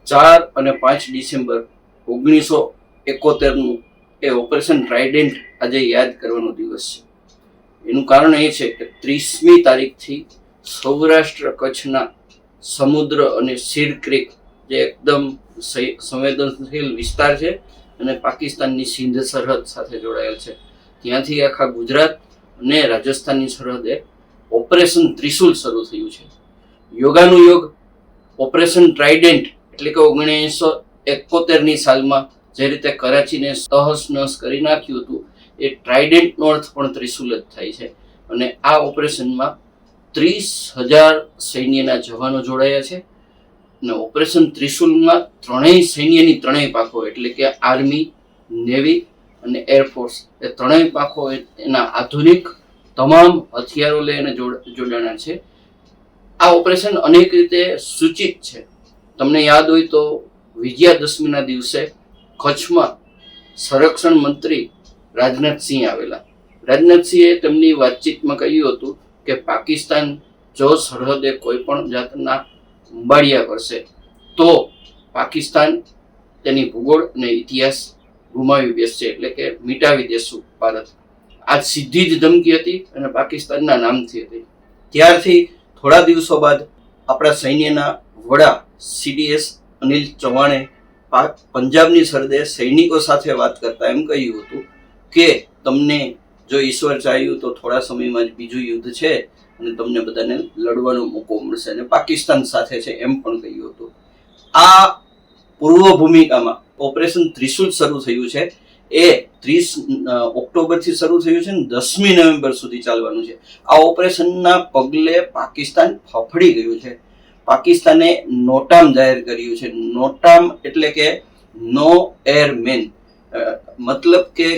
4 અને 5 ડિસેમ્બર 1971 એ ઓપરેશન ટ્રાઇડન્ટ આજે યાદ કરવાનો દિવસ છે. એનું કારણ એ છે કે 30મી તારીખથી સૌરાષ્ટ્ર કચ્છના સમુદ્ર અને સીર ક્રીક જે એકદમ સંવેદનશીલ વિસ્તાર છે અને પાકિસ્તાનની સિંધ સરહદ સાથે જોડાયેલ છે, ત્યાંથી આખા ગુજરાત અને રાજસ્થાનની સરહદે ઓપરેશન ત્રિશુલ શરૂ થયું છે. યોગાનુયોગ ઓપરેશન ટ્રાઇડન્ટ એટલે કે 1971ની સાલમાં જે રીતે કરાચીને તહસ નહસ કરી નાખ્યું હતું, એ ટ્રાઇડન્ટનો અર્થ પણ ત્રિશુલ જ થાય છે. અને આ ઓપરેશનમાં 30,000 સૈન્યના જવાનો જોડાયા છે. અને ઓપરેશન ત્રિશુલમાં ત્રણેય સૈન્યની ત્રણેય પાંખો એટલે કે આર્મી, નેવી અને એરફોર્સ એ ત્રણેય પાંખો એના આધુનિક તમામ હથિયારો લઈને જોડાણા છે. આ ઓપરેશન અનેક રીતે સૂચિત છે. તમને યાદ હોય તો વિજયાદશમીના દિવસે કચ્છમાં સંરક્ષણ મંત્રી રાજનાથસિંહ આવેલા. રાજનાથસિંહે તેમની વાતચીતમાં કહ્યું હતું કે પાકિસ્તાન જો સરહદે કોઈ પણ જાતના ઉંબાડિયા કરશે તો પાકિસ્તાન તેની ભૂગોળ અને ઇતિહાસ ગુમાવી બેસશે, એટલે કે મિટાવી દેશું ભારત. આ સીધી જ ધમકી હતી અને પાકિસ્તાનના નામથી હતી. ત્યારથી થોડા દિવસો બાદ આપણા સૈન્યના વડા CDS અનિલ ચૌહાણે પંજાબની સરહદે સૈનિકો સાથે વાત કરતા એમ કહ્યું હતું કે તમને જો ઈશ્વર ચાહ્યું તો થોડા સમયમાં જ બીજું યુદ્ધ છે અને તમને બધાને લડવાનો મોકો મળશે, અને પાકિસ્તાન સાથે છે એમ પણ કહ્યું હતું. આ પૂર્વ ભૂમિકામાં ઓપરેશન ત્રિશુલ શરૂ થયું છે. એ 30 ઓક્ટોબરથી શરૂ થયું છે ને 10મી નવેમ્બર સુધી ચાલવાનું છે. આ ઓપરેશનના પગલે પાકિસ્તાન ફફડી ગયું છે. પાકિસ્તાને નોટામ જાહેર કર્યું છે. નોટામ એટલે કે નો એર મેન, મતલબ કે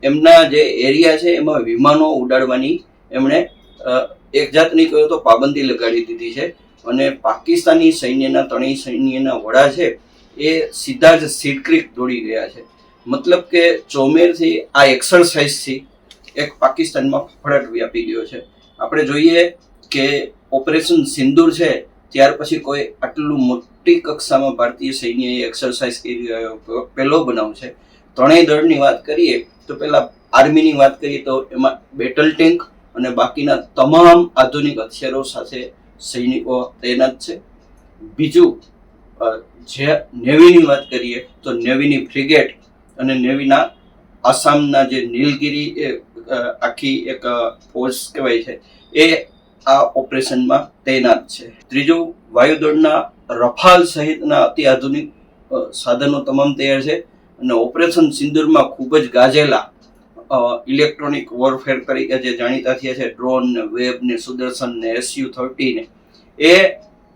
એમના જે એરિયા છે એમાં વિમાનો ઉડાડવાની એમણે એક જાતની કહ્યું તો પાબંદી લગાડી દીધી છે. અને પાકિસ્તાની સૈન્યના ત્રણેય સૈન્યના વડા છે એ સીધા જ સીર ક્રીક દોડી ગયા છે. મતલબ કે ચોમેરથી આ એક્સરસાઇઝથી એક પાકિસ્તાનમાં ફફડાટ વ્યાપી ગયો છે. આપણે જોઈએ કે ઓપરેશન સિંદૂર છે ત્યાર પછી કોઈ આટલું મોટી કક્ષામાં ભારતીય સૈન્યએ એક્સરસાઇઝ કરી પહેલો બનાવ છે. ત્રણેય દળની વાત કરીએ તો પહેલા આર્મીની વાત કરીએ તો એમાં બેટલ ટેન્ક અને બાકીના તમામ આધુનિક હથિયારો સાથે સૈનિકો તૈનાત છે. બીજું, જે નેવીની વાત કરીએ તો નેવીની ફ્રિગેટ અને નેવીના આસામના જે નીલગિરી આખી એક ફોર્સ કહેવાય છે એ આ ઓપરેશનમાં તૈનાત છે. ત્રીજું, વાયુદળના રફાલ સહિતના અતિ આધુનિક સાધનો તમામ તૈયાર છે. અને ઓપરેશન સિંદૂરમાં ખૂબ જ ગાજેલા ઇલેક્ટ્રોનિક વોરફેર તરીકે જે જાણીતા થયા છે, ડ્રોન ને વેબ ને સુદર્શન ને SU-30 ને, એ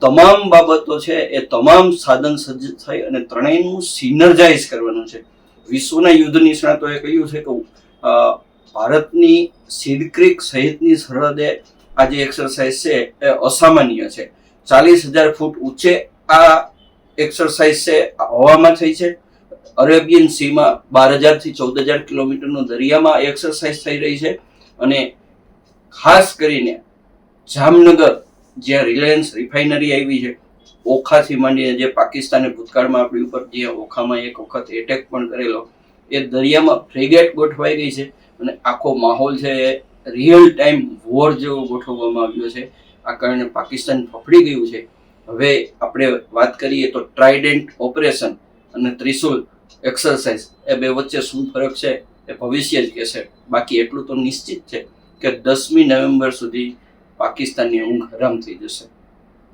તમામ બાબતો છે એ તમામ સાધન સજ્જ થઈ અને ત્રણેયનું સિનર્જાઇઝ કરવાનું છે. વિશ્વના યુદ્ધ નિષ્ણાતોએ કહ્યું છે કે ભારતની સીર ક્રીક સહિતની સરહદે આ જે એક્સરસાઇઝ છે એ અસામાન્ય છે. 40,000 ફૂટ ઊંચે આ એક્સરસાઇઝ છે હવામાં થઈ છે. અરેબિયન સીમાં 12,000 થી 14,000 કિલોમીટરનો દરિયામાં એક્સરસાઇઝ થઈ રહી છે. અને ખાસ કરીને જામનગર જ્યાં રિલાયન્સ રિફાઇનરી આવી છે, ઓખાથી માંડીને જે પાકિસ્તાને ભૂતકાળમાં આપણી ઉપર જે ઓખામાં એક વખત એટેક પણ કરેલો, એ દરિયામાં ફ્રિગેટ ગોઠવાઈ ગઈ છે. અને આખો માહોલ છે એ રિયલ ટાઈમ વોર જેવો ગોઠવવામાં આવ્યો છે. આ કારણે પાકિસ્તાન ફફડી ગયું છે. હવે આપણે વાત કરીએ તો ટ્રાઇડન્ટ ઓપરેશન અને ત્રિશુલ એક્સરસાઇઝ એ બે વચ્ચે શું ફરક છે એ ભવિષ્ય જ કહેશે. બાકી એટલું તો નિશ્ચિત છે કે 10મી નવેમ્બર સુધી પાકિસ્તાનની ઊંઘ હરામ થઈ જશે.